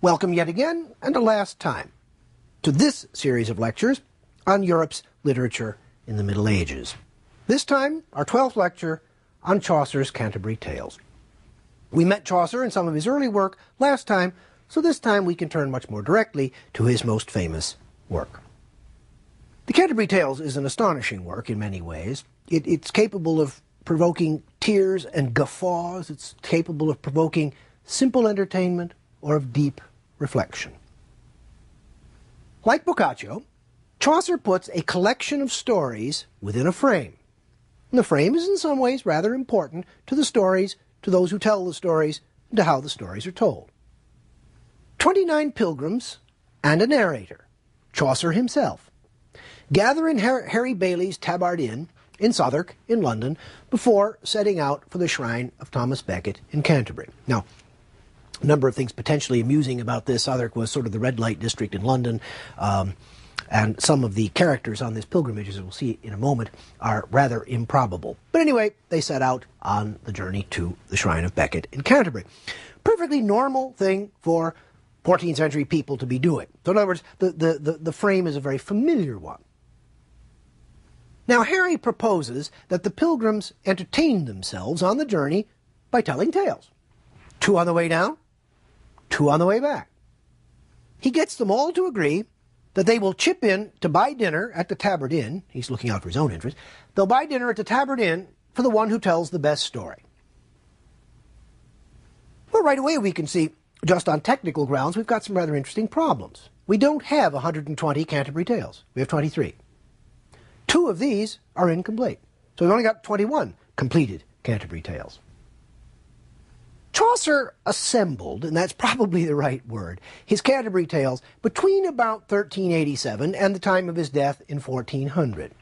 Welcome yet again, and a last time, to this series of lectures on Europe's literature in the Middle Ages. This time, our 12th lecture on Chaucer's Canterbury Tales. We met Chaucer in some of his early work last time, so this time we can turn much more directly to his most famous work. The Canterbury Tales is an astonishing work in many ways. It's capable of provoking tears and guffaws. It's capable of provoking simple entertainment or of deep reflection. Like Boccaccio, Chaucer puts a collection of stories within a frame. And the frame is in some ways rather important to the stories, to those who tell the stories, and to how the stories are told. 29 pilgrims and a narrator, Chaucer himself, gather in Harry Bailey's Tabard Inn in Southwark, in London, before setting out for the shrine of Thomas Becket in Canterbury. Now, a number of things potentially amusing about this. Southwark was sort of the red light district in London, and some of the characters on this pilgrimage, as we'll see in a moment, are rather improbable. But anyway, they set out on the journey to the shrine of Becket in Canterbury. Perfectly normal thing for 14th century people to be doing. So in other words, the frame is a very familiar one. Now Harry proposes that the pilgrims entertain themselves on the journey by telling tales. 2 on the way down, 2 on the way back. He gets them all to agree that they will chip in to buy dinner at the Tabard Inn. He's looking out for his own interest. They'll buy dinner at the Tabard Inn for the one who tells the best story. Well, right away we can see, just on technical grounds, we've got some rather interesting problems. We don't have 120 Canterbury Tales. We have 23. 2 of these are incomplete. So we've only got 21 completed Canterbury Tales. Chaucer assembled, and that's probably the right word, his Canterbury Tales between about 1387 and the time of his death in 1400.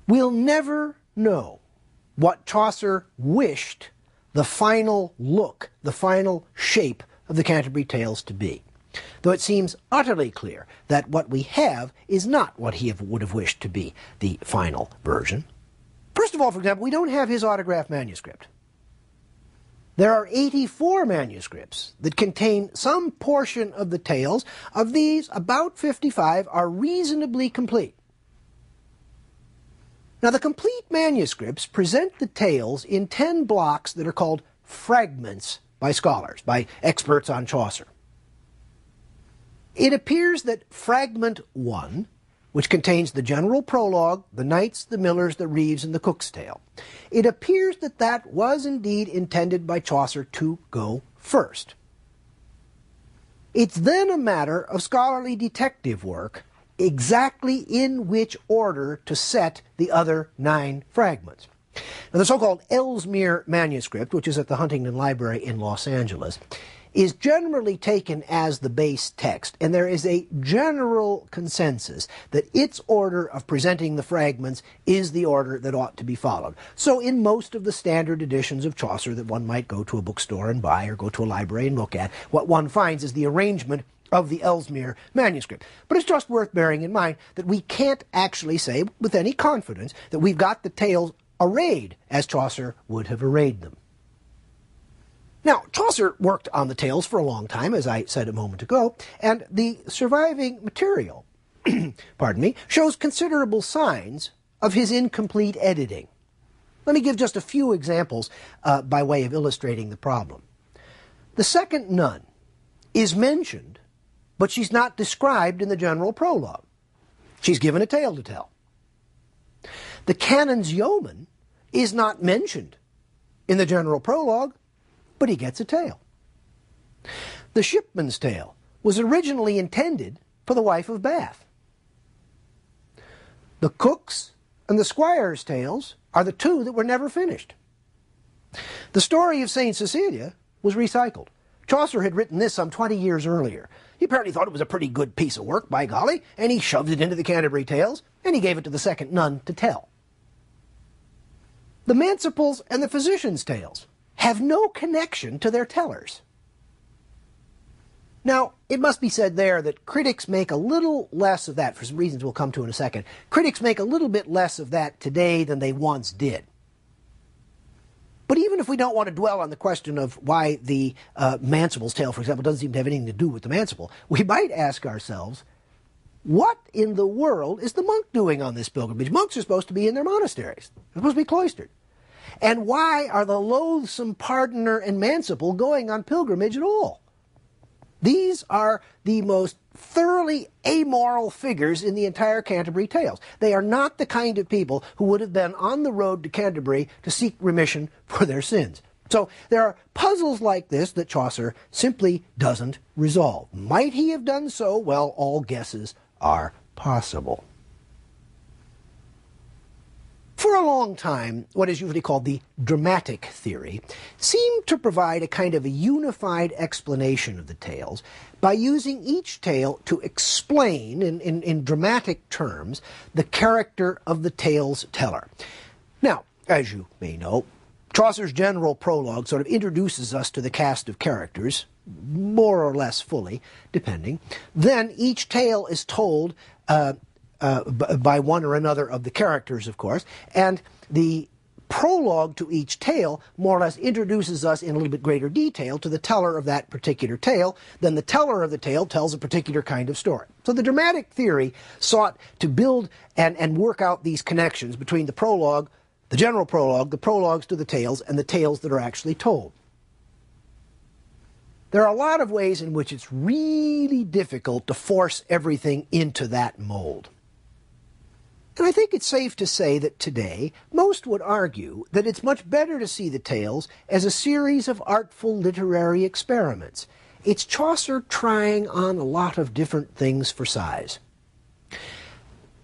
We'll never know what Chaucer wished the final look, the final shape of the Canterbury Tales to be, though it seems utterly clear that what we have is not what he would have wished to be the final version. First of all, for example, we don't have his autographed manuscript. There are 84 manuscripts that contain some portion of the tales. Of these, about 55 are reasonably complete. Now, the complete manuscripts present the tales in 10 blocks that are called fragments by scholars, by experts on Chaucer. It appears that Fragment 1, which contains the general prologue, the knights, the millers, the reeves, and the cook's tale. It appears that that was indeed intended by Chaucer to go first. It's then a matter of scholarly detective work exactly in which order to set the other 9 fragments. Now, the so-called Ellesmere manuscript, which is at the Huntington Library in Los Angeles, is generally taken as the base text, and there is a general consensus that its order of presenting the fragments is the order that ought to be followed. So in most of the standard editions of Chaucer that one might go to a bookstore and buy or go to a library and look at, what one finds is the arrangement of the Ellesmere manuscript. But it's just worth bearing in mind that we can't actually say with any confidence that we've got the tales arrayed as Chaucer would have arrayed them. Now, Chaucer worked on the tales for a long time, as I said a moment ago, and the surviving material, pardon me, shows considerable signs of his incomplete editing. Let me give just a few examples by way of illustrating the problem. The second nun is mentioned, but she's not described in the general prologue. She's given a tale to tell. The canon's yeoman is not mentioned in the general prologue, but he gets a tale. The shipman's tale was originally intended for the wife of Bath. The cook's and the squire's tales are the 2 that were never finished. The story of St. Cecilia was recycled. Chaucer had written this some 20 years earlier. He apparently thought it was a pretty good piece of work, by golly, and he shoved it into the Canterbury Tales, and he gave it to the second nun to tell. The manciple's and the physician's tales have no connection to their tellers. Now, it must be said there that critics make a little less of that, for some reasons we'll come to in a second. Critics make a little bit less of that today than they once did. But even if we don't want to dwell on the question of why the Mancible's tale, for example, doesn't seem to have anything to do with the Mancible, we might ask ourselves, what in the world is the monk doing on this pilgrimage? Monks are supposed to be in their monasteries. They're supposed to be cloistered. And why are the loathsome pardoner and Mancible going on pilgrimage at all? These are the most thoroughly amoral figures in the entire Canterbury Tales. They are not the kind of people who would have been on the road to Canterbury to seek remission for their sins. So there are puzzles like this that Chaucer simply doesn't resolve. Might he have done so? Well, all guesses are possible. For a long time, what is usually called the dramatic theory seemed to provide a kind of a unified explanation of the tales by using each tale to explain, in dramatic terms, the character of the tale's teller. Now, as you may know, Chaucer's general prologue sort of introduces us to the cast of characters, more or less fully, depending. Then each tale is told by one or another of the characters, of course, and the prologue to each tale more or less introduces us in a little bit greater detail to the teller of that particular tale. Then the teller of the tale tells a particular kind of story. So the dramatic theory sought to build and work out these connections between the prologue, the general prologue, the prologues to the tales, and the tales that are actually told. There are a lot of ways in which it's really difficult to force everything into that mold. And I think it's safe to say that today, most would argue that it's much better to see the tales as a series of artful literary experiments. It's Chaucer trying on a lot of different things for size.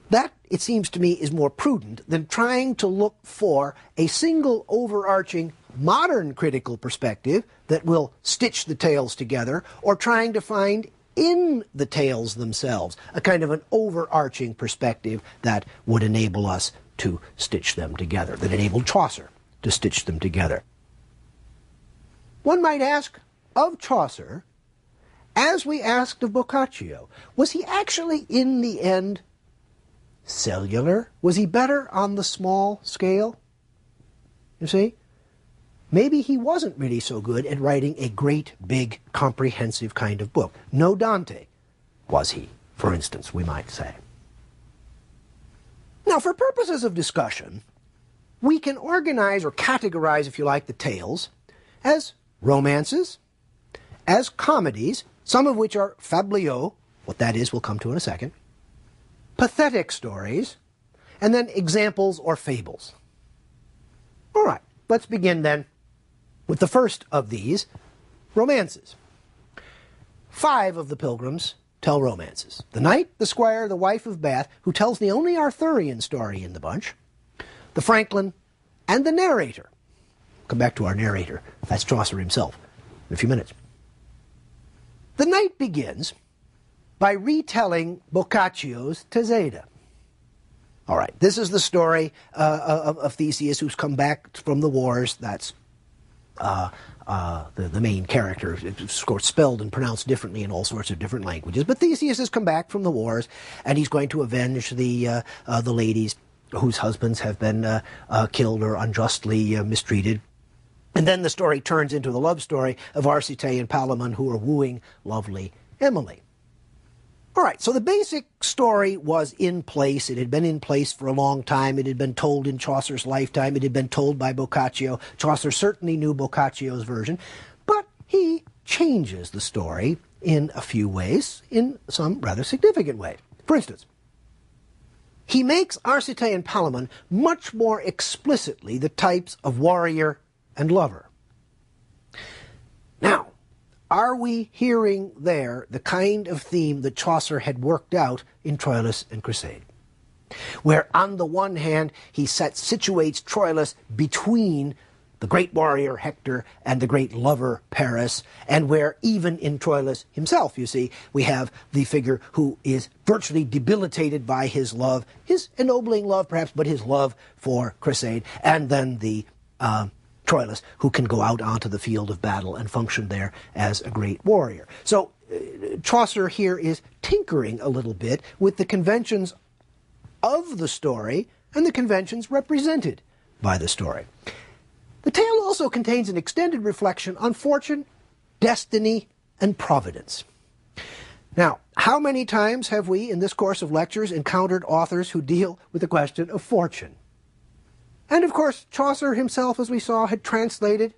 That, it seems to me, is more prudent than trying to look for a single overarching modern critical perspective that will stitch the tales together, or trying to find in the tales themselves a kind of an overarching perspective that would enable us to stitch them together, that enabled Chaucer to stitch them together. One might ask of Chaucer, as we asked of Boccaccio, was he actually in the end cellular? Was he better on the small scale? You see? Maybe he wasn't really so good at writing a great, big, comprehensive kind of book. No Dante was he, for instance, we might say. Now, for purposes of discussion, we can organize or categorize, if you like, the tales as romances, as comedies, some of which are fabliaux, what that is we'll come to in a second, pathetic stories, and then examples or fables. All right, let's begin then with the first of these, romances. 5 of the pilgrims tell romances. The knight, the squire, the wife of Bath, who tells the only Arthurian story in the bunch, the franklin, and the narrator. Come back to our narrator. That's Chaucer himself in a few minutes. The knight begins by retelling Boccaccio's Teseida. All right, this is the story of Theseus, who's come back from the wars. That's the main character. It's of course spelled and pronounced differently in all sorts of different languages. But Theseus has come back from the wars, and he's going to avenge the ladies whose husbands have been killed or unjustly mistreated. And then the story turns into the love story of Arcite and Palamon, who are wooing lovely Emily. All right, so the basic story was in place. It had been in place for a long time. It had been told in Chaucer's lifetime. It had been told by Boccaccio. Chaucer certainly knew Boccaccio's version, but he changes the story in a few ways, in some rather significant ways. For instance, he makes Arcite and Palamon much more explicitly the types of warrior and lover. Now, are we hearing there the kind of theme that Chaucer had worked out in Troilus and Cresside? Where on the one hand he situates Troilus between the great warrior Hector and the great lover Paris, and where even in Troilus himself, you see, we have the figure who is virtually debilitated by his love, his ennobling love perhaps, but his love for Cresside, and then the Troilus, who can go out onto the field of battle and function there as a great warrior. So Chaucer here is tinkering a little bit with the conventions of the story and the conventions represented by the story. The tale also contains an extended reflection on fortune, destiny, and providence. Now, how many times have we, in this course of lectures, encountered authors who deal with the question of fortune? And of course, Chaucer himself, as we saw, had translated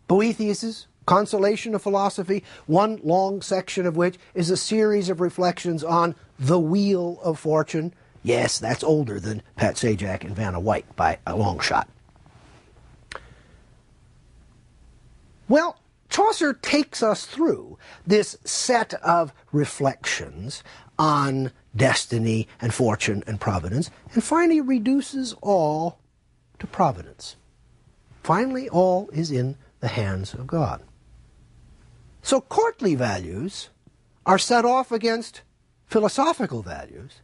Boethius's Consolation of Philosophy, one long section of which is a series of reflections on the Wheel of Fortune. Yes, that's older than Pat Sajak and Vanna White by a long shot. Well, Chaucer takes us through this set of reflections on destiny and fortune and providence, and finally reduces all to providence. Finally, all is in the hands of God. So courtly values are set off against philosophical values,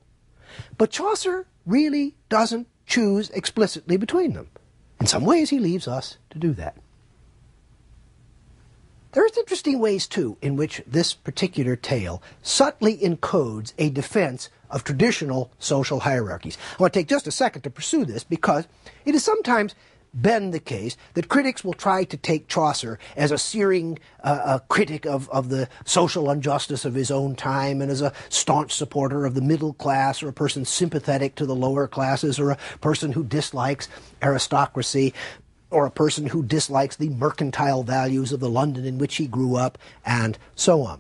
but Chaucer really doesn't choose explicitly between them. In some ways, he leaves us to do that. There's interesting ways, too, in which this particular tale subtly encodes a defense of traditional social hierarchies. I want to take just a second to pursue this because it has sometimes been the case that critics will try to take Chaucer as a searing critic of the social injustice of his own time, and as a staunch supporter of the middle class, or a person sympathetic to the lower classes, or a person who dislikes aristocracy, or a person who dislikes the mercantile values of the London in which he grew up, and so on.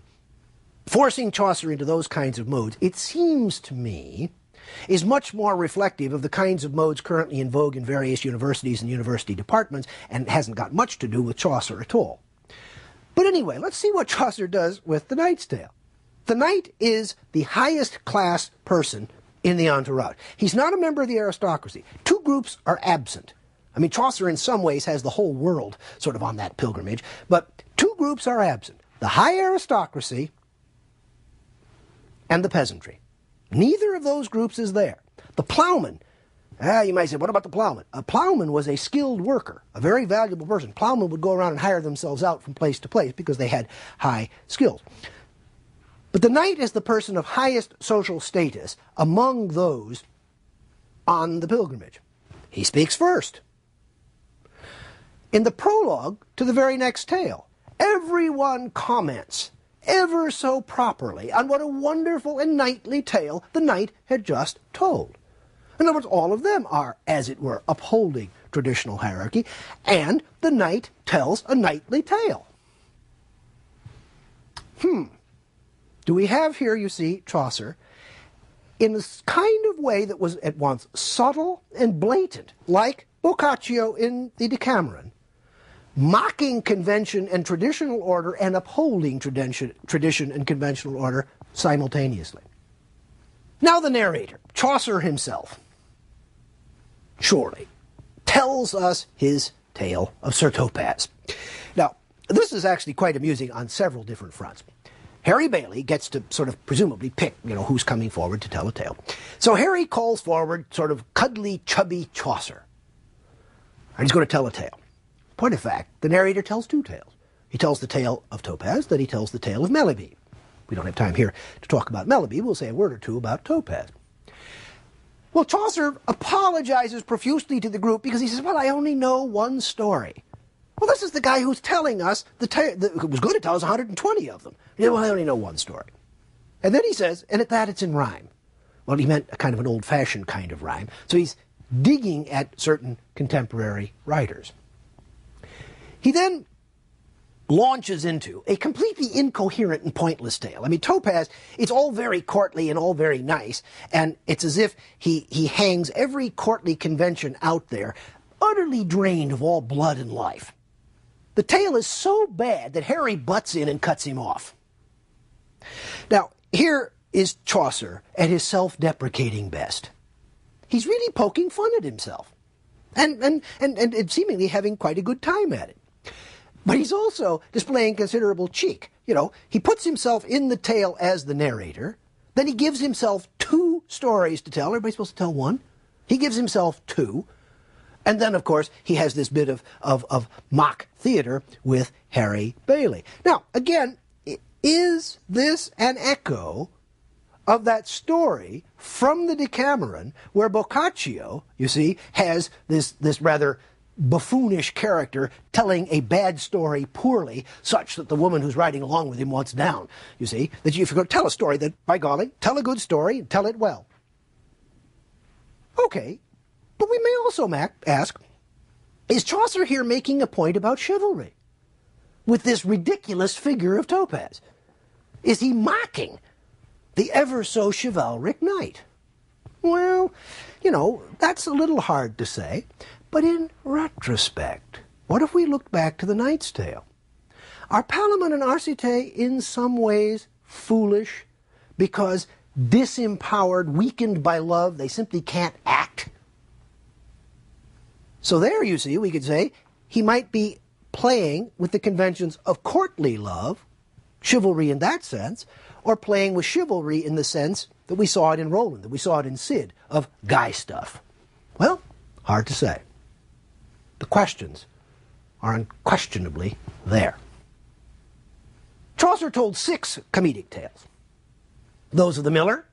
Forcing Chaucer into those kinds of modes, it seems to me, is much more reflective of the kinds of modes currently in vogue in various universities and university departments, and hasn't got much to do with Chaucer at all. But anyway, let's see what Chaucer does with the Knight's Tale. The knight is the highest class person in the entourage. He's not a member of the aristocracy. Two groups are absent. I mean, Chaucer in some ways has the whole world sort of on that pilgrimage, but two groups are absent: the high aristocracy and the peasantry. Neither of those groups is there. The plowman, you might say, what about the plowman? A plowman was a skilled worker, a very valuable person. Plowmen would go around and hire themselves out from place to place because they had high skills. But the knight is the person of highest social status among those on the pilgrimage. He speaks first. In the prologue to the very next tale, everyone comments ever so properly on what a wonderful and knightly tale the knight had just told. In other words, all of them are, as it were, upholding traditional hierarchy, and the knight tells a knightly tale. Do we have here, you see, Chaucer, in this kind of way that was at once subtle and blatant, like Boccaccio in the Decameron, mocking convention and traditional order and upholding tradition and conventional order simultaneously. Now the narrator, Chaucer himself, surely, tells us his tale of Sir Topaz. Now, this is actually quite amusing on several different fronts. Harry Bailey gets to sort of presumably pick, who's coming forward to tell a tale. So Harry calls forward sort of cuddly, chubby Chaucer, and he's going to tell a tale. Point of fact, the narrator tells two tales. He tells the tale of Topaz, then he tells the tale of Melibea. We don't have time here to talk about Melibea. We'll say a word or two about Topaz. Well, Chaucer apologizes profusely to the group because he says, well, I only know one story. Well, this is the guy who's telling us, who was going to tell us 120 of them. He said, well, I only know one story. And then he says, and at that it's in rhyme. Well, he meant a kind of an old-fashioned kind of rhyme. So he's digging at certain contemporary writers. He then launches into a completely incoherent and pointless tale. I mean, Topaz, it's all very courtly and all very nice, and it's as if he hangs every courtly convention out there, utterly drained of all blood and life. The tale is so bad that Harry butts in and cuts him off. Now, here is Chaucer at his self-deprecating best. He's really poking fun at himself, and seemingly having quite a good time at it. But he's also displaying considerable cheek. He puts himself in the tale as the narrator, then he gives himself two stories to tell. Everybody's supposed to tell one. He gives himself two. And then, of course, he has this bit of mock theater with Harry Bailey. Now, again, is this an echo of that story from the Decameron where Boccaccio, you see, has this rather buffoonish character telling a bad story poorly, such that the woman who's riding along with him wants down. You see, that if you're going to tell a story, then, by golly, tell a good story and tell it well. Okay, but we may also ask, is Chaucer here making a point about chivalry with this ridiculous figure of Topaz? Is he mocking the ever-so-chivalric knight? Well, you know, that's a little hard to say. But in retrospect, what if we looked back to the Knight's Tale? Are Palamon and Arcite in some ways foolish because disempowered, weakened by love, they simply can't act? So there, you see, we could say he might be playing with the conventions of courtly love, chivalry in that sense, or playing with chivalry in the sense that we saw it in Roland, that we saw it in Cid, of guy stuff. Well, hard to say. The questions are unquestionably there. Chaucer told 6 comedic tales. Those of the miller,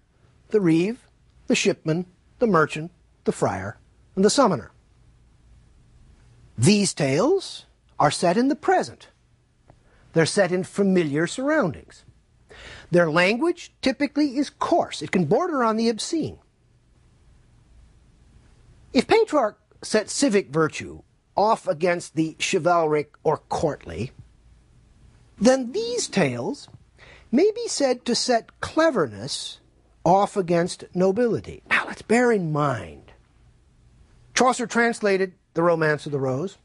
the reeve, the shipman, the merchant, the friar, and the summoner. These tales are set in the present. They're set in familiar surroundings. Their language typically is coarse. It can border on the obscene. If Petrarch set civic virtue off against the chivalric or courtly, then these tales may be said to set cleverness off against nobility. Now let's bear in mind, Chaucer translated the Romance of the Rose.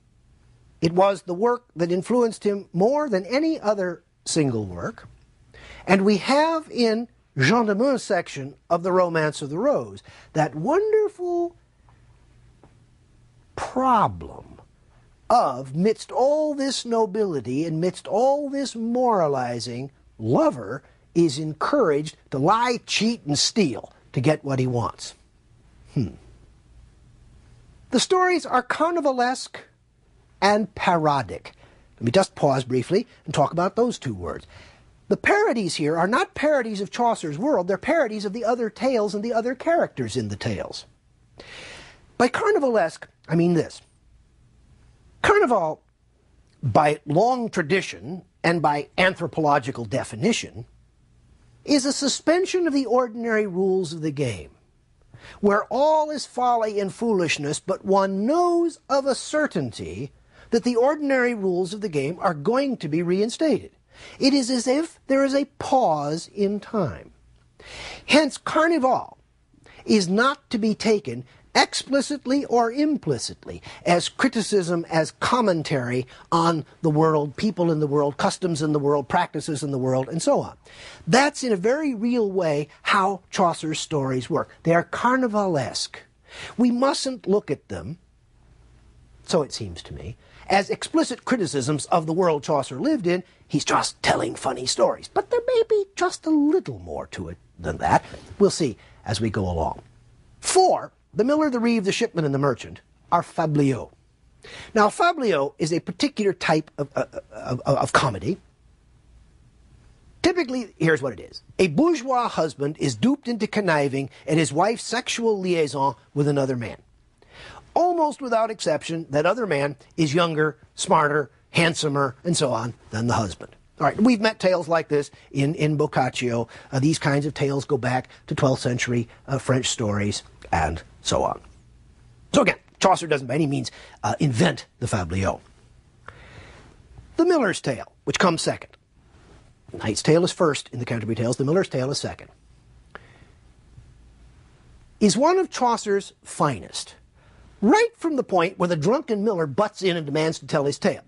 It was the work that influenced him more than any other single work. And we have in Jean de Meun's section of the Romance of the Rose that wonderful problem of, midst all this nobility and midst all this moralizing, lover is encouraged to lie, cheat, and steal to get what he wants. The stories are carnivalesque and parodic. Let me just pause briefly and talk about those two words. The parodies here are not parodies of Chaucer's world, they're parodies of the other tales and the other characters in the tales. By carnivalesque, I mean this. Carnival, by long tradition and by anthropological definition, is a suspension of the ordinary rules of the game, where all is folly and foolishness, but one knows of a certainty that the ordinary rules of the game are going to be reinstated. It is as if there is a pause in time. Hence, Carnival is not to be taken explicitly or implicitly as criticism, as commentary on the world, people in the world, customs in the world, practices in the world, and so on. That's in a very real way how Chaucer's stories work. They are carnivalesque. We mustn't look at them, so it seems to me, as explicit criticisms of the world Chaucer lived in. He's just telling funny stories. But there may be just a little more to it than that. We'll see as we go along. 4, the miller, the reeve, the shipman, and the merchant are fabliaux. Now, fabliaux is a particular type of comedy. Typically, here's what it is. A bourgeois husband is duped into conniving at his wife's sexual liaison with another man. Almost without exception, that other man is younger, smarter, handsomer, and so on than the husband. All right, we've met tales like this in Boccaccio. These kinds of tales go back to 12th century French stories and so on. So again, Chaucer doesn't by any means invent the fabliaux. The Miller's Tale, which comes second. The Knight's Tale is first in the Canterbury Tales. The Miller's Tale is second. Is one of Chaucer's finest, right from the point where the drunken miller butts in and demands to tell his tale.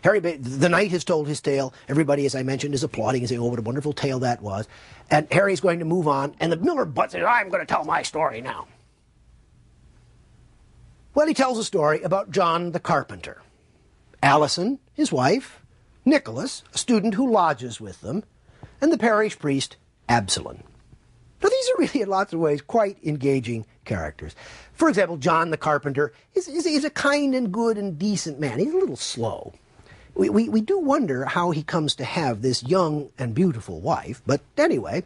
The knight has told his tale. Everybody, as I mentioned, is applauding and saying, oh, what a wonderful tale that was. And Harry's going to move on, and the miller butts in, I'm going to tell my story now. Well, he tells a story about John the carpenter, Alison, his wife, Nicholas, a student who lodges with them, and the parish priest, Absalom. Now, these are really, in lots of ways, quite engaging characters. For example, John the carpenter is a kind and good and decent man. He's a little slow. We do wonder how he comes to have this young and beautiful wife, but anyway,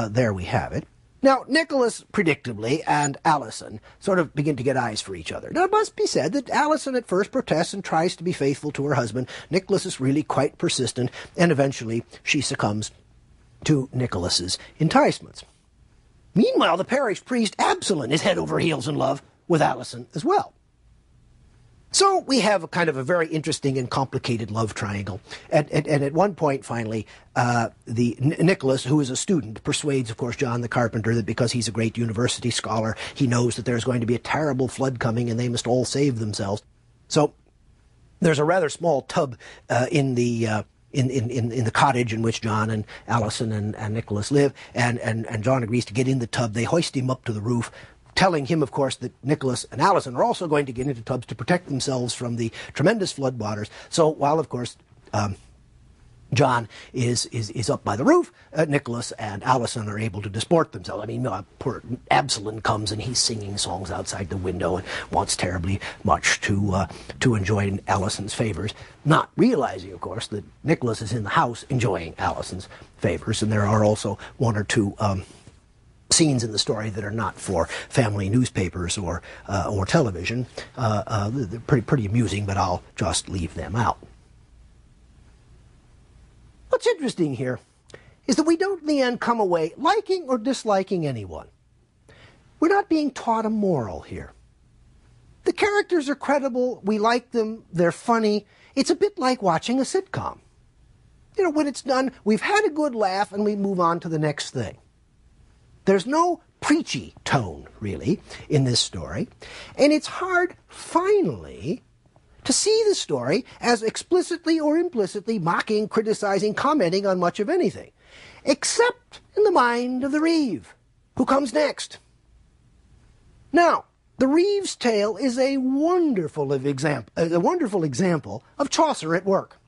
there we have it. Now, Nicholas, predictably, and Alison sort of begin to get eyes for each other. Now, it must be said that Alison at first protests and tries to be faithful to her husband. Nicholas is really quite persistent, and eventually she succumbs to Nicholas's enticements. Meanwhile, the parish priest Absalom is head over heels in love with Alison as well. So we have a kind of a very interesting and complicated love triangle. And at one point, finally, Nicholas, who is a student, persuades, of course, John the carpenter that because he's a great university scholar, he knows that there's going to be a terrible flood coming and they must all save themselves. So there's a rather small tub in the cottage in which John and Alison and Nicholas live, and John agrees to get in the tub. They hoist him up to the roof, telling him, of course, that Nicholas and Alison are also going to get into tubs to protect themselves from the tremendous floodwaters. So while, of course, John is up by the roof, Nicholas and Alison are able to disport themselves. I mean, poor Absalom comes and he's singing songs outside the window and wants terribly much to enjoy Alison's favors, not realizing, of course, that Nicholas is in the house enjoying Alison's favors. And there are also one or two scenes in the story that are not for family newspapers or television. They're pretty amusing, but I'll just leave them out. What's interesting here is that we don't in the end come away liking or disliking anyone. We're not being taught a moral here. The characters are credible, we like them, they're funny. It's a bit like watching a sitcom. You know, when it's done, we've had a good laugh and we move on to the next thing. There's no preachy tone, really, in this story, and it's hard, finally, to see the story as explicitly or implicitly mocking, criticizing, commenting on much of anything, except in the mind of the Reeve, who comes next. Now, the Reeve's tale is a wonderful example of Chaucer at work.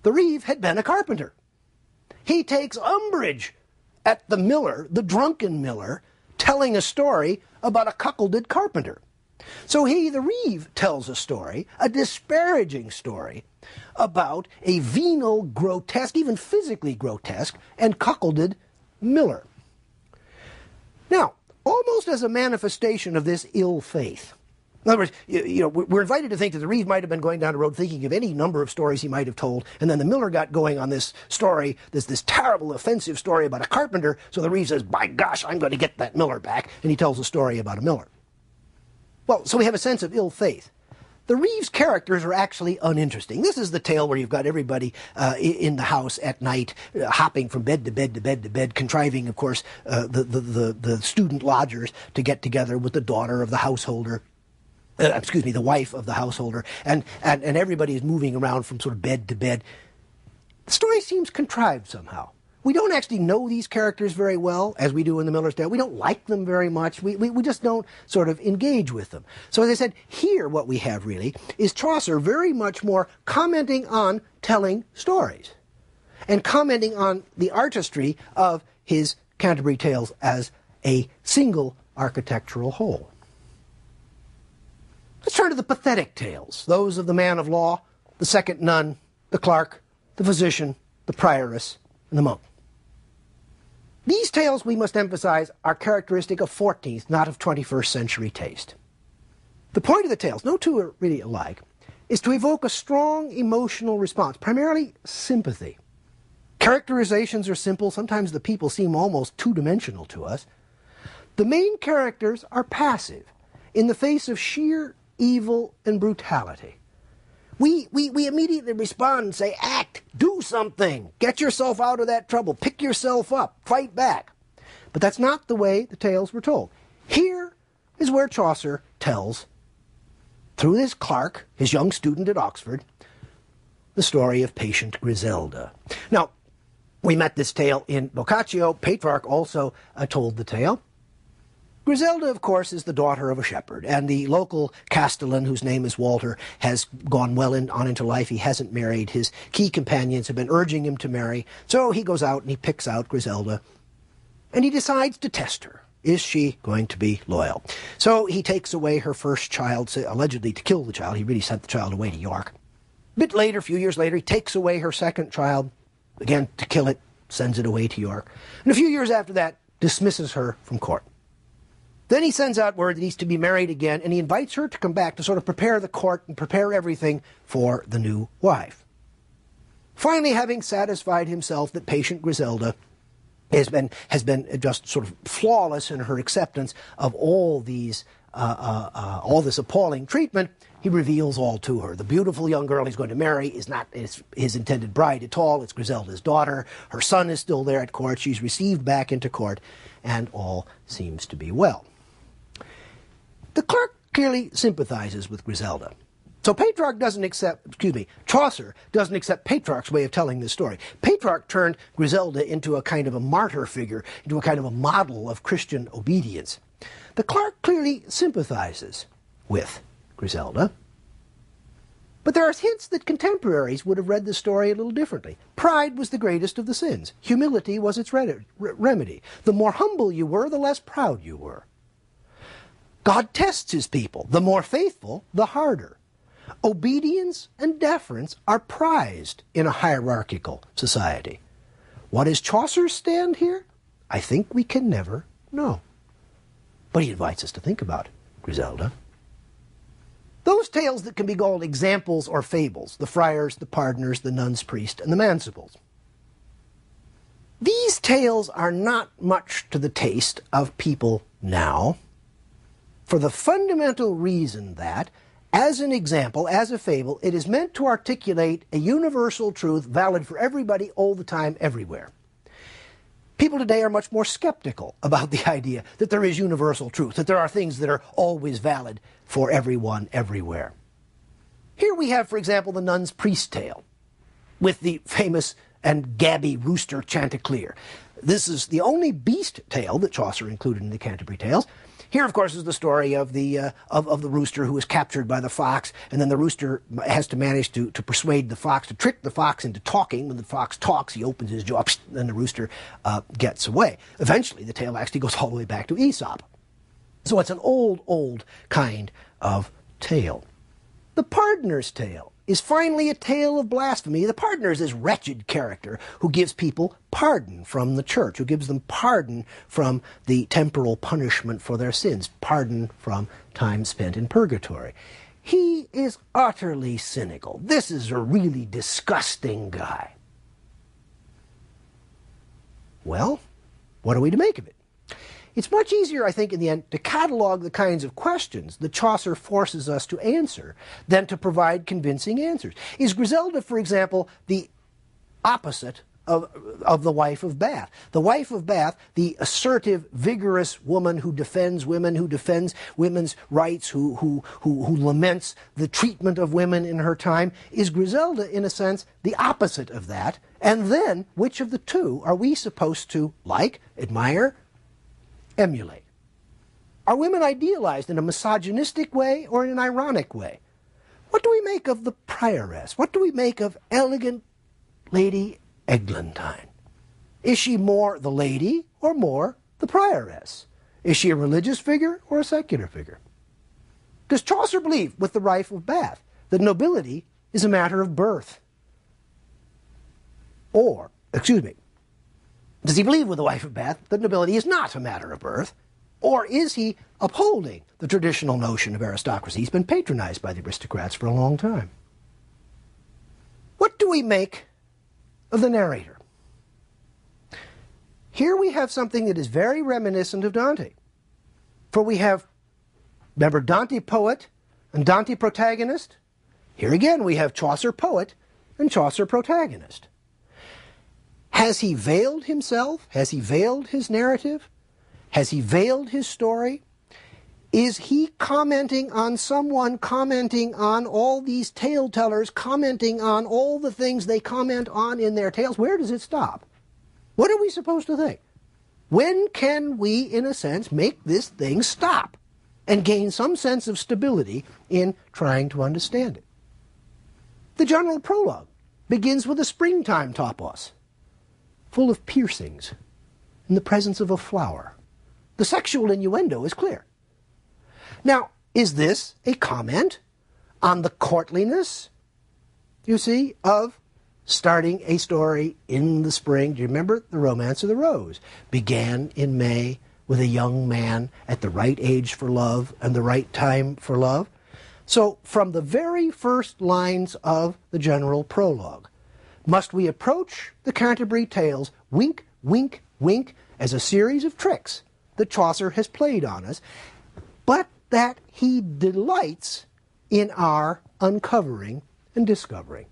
The Reeve had been a carpenter. He takes umbrage at the miller, the drunken miller, telling a story about a cuckolded carpenter. So he, the Reeve, tells a story, a disparaging story, about a venal, grotesque, even physically grotesque, and cuckolded miller. Now, almost as a manifestation of this ill faith, in other words, we're invited to think that the Reeve might have been going down the road thinking of any number of stories he might have told, and then the miller got going on this story, this terrible, offensive story about a carpenter, so the Reeve says, by gosh, I'm going to get that miller back, and he tells a story about a miller. Well, so we have a sense of ill faith. The Reeve's characters are actually uninteresting. This is the tale where you've got everybody in the house at night, hopping from bed to bed to bed to bed, contriving, of course, the student lodgers to get together with the daughter of the householder. The wife of the householder, and everybody is moving around from sort of bed to bed. The story seems contrived somehow. We don't actually know these characters very well, as we do in The Miller's Tale. We don't like them very much. We just don't sort of engage with them. So as I said, here what we have really is Chaucer very much more commenting on telling stories and commenting on the artistry of his Canterbury Tales as a single architectural whole. Let's turn to the pathetic tales, those of the man of law, the second nun, the clerk, the physician, the prioress, and the monk. These tales, we must emphasize, are characteristic of 14th, not of 21st century taste. The point of the tales, no two are really alike, is to evoke a strong emotional response, primarily sympathy. Characterizations are simple. Sometimes the people seem almost two-dimensional to us. The main characters are passive in the face of sheer evil and brutality. We immediately respond and say, act, do something, get yourself out of that trouble, pick yourself up, fight back. But that's not the way the tales were told. Here is where Chaucer tells, through this clerk, his young student at Oxford, the story of patient Griselda. Now, we met this tale in Boccaccio. Petrarch also told the tale. Griselda, of course, is the daughter of a shepherd, and the local castellan, whose name is Walter, has gone well on into life. He hasn't married. His key companions have been urging him to marry, so he goes out and he picks out Griselda, and he decides to test her. Is she going to be loyal? So he takes away her first child, allegedly to kill the child. He really sent the child away to York. A bit later, a few years later, he takes away her second child, again to kill it, sends it away to York. And a few years after that, dismisses her from court. Then he sends out word that he's to be married again, and he invites her to come back to sort of prepare the court and prepare everything for the new wife. Finally, having satisfied himself that patient Griselda has been just sort of flawless in her acceptance of all this appalling treatment, he reveals all to her. The beautiful young girl he's going to marry is not his intended bride at all. It's Griselda's daughter. Her son is still there at court. She's received back into court, and all seems to be well. The clerk clearly sympathizes with Griselda. So Chaucer doesn't accept Petrarch's way of telling this story. Petrarch turned Griselda into a kind of a martyr figure, into a kind of a model of Christian obedience. The clerk clearly sympathizes with Griselda. But there are hints that contemporaries would have read the story a little differently. Pride was the greatest of the sins. Humility was its remedy. The more humble you were, the less proud you were. God tests his people. The more faithful, the harder. Obedience and deference are prized in a hierarchical society. What is Chaucer's stand here? I think we can never know. But he invites us to think about Griselda. Those tales that can be called examples or fables, the friars, the pardoners, the nun's priest, and the mancibles. These tales are not much to the taste of people now, for the fundamental reason that, as an example, as a fable, it is meant to articulate a universal truth valid for everybody all the time, everywhere. People today are much more skeptical about the idea that there is universal truth, that there are things that are always valid for everyone, everywhere. Here we have, for example, the nun's priest tale, with the famous and gabby rooster Chanticleer. This is the only beast tale that Chaucer included in the Canterbury Tales. Here, of course, is the story of the rooster who is captured by the fox, and then the rooster has to manage to persuade the fox, to trick the fox into talking. When the fox talks, he opens his jaw, and the rooster gets away. Eventually, the tale actually goes all the way back to Aesop. So it's an old kind of tale. The pardoner's tale is finally a tale of blasphemy. The pardoner is this wretched character who gives people pardon from the church, who gives them pardon from the temporal punishment for their sins, pardon from time spent in purgatory. He is utterly cynical. This is a really disgusting guy. Well, what are we to make of it? It's much easier, I think, in the end, to catalog the kinds of questions that Chaucer forces us to answer than to provide convincing answers. Is Griselda, for example, the opposite of the wife of Bath? The wife of Bath, the assertive, vigorous woman who defends women, who defends women's rights, who laments the treatment of women in her time, is Griselda, in a sense, the opposite of that? And then, which of the two are we supposed to like, admire, emulate? Are women idealized in a misogynistic way or in an ironic way? What do we make of the prioress? What do we make of elegant Lady Eglantine? Is she more the lady or more the prioress? Is she a religious figure or a secular figure? Does Chaucer believe, with the wife of Bath, that nobility is a matter of birth? Or, does he believe with the wife of Bath that nobility is not a matter of birth? Or is he upholding the traditional notion of aristocracy? He's been patronized by the aristocrats for a long time. What do we make of the narrator? Here we have something that is very reminiscent of Dante. For we have, remember, Dante poet and Dante protagonist? Here again we have Chaucer poet and Chaucer protagonist. Has he veiled himself? Has he veiled his narrative? Has he veiled his story? Is he commenting on someone, commenting on all these tale tellers, commenting on all the things they comment on in their tales? Where does it stop? What are we supposed to think? When can we, in a sense, make this thing stop and gain some sense of stability in trying to understand it? The general prologue begins with a springtime topos, full of piercings, in the presence of a flower. The sexual innuendo is clear. Now, is this a comment on the courtliness, you see, of starting a story in the spring. Do you remember The Romance of the Rose? Began in May with a young man at the right age for love and the right time for love. So from the very first lines of the general prologue, must we approach the Canterbury Tales, wink, wink, wink, as a series of tricks that Chaucer has played on us, but that he delights in our uncovering and discovering.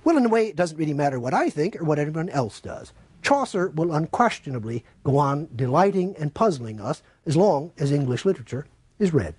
Well, in a way, it doesn't really matter what I think or what anyone else does. Chaucer will unquestionably go on delighting and puzzling us as long as English literature is read.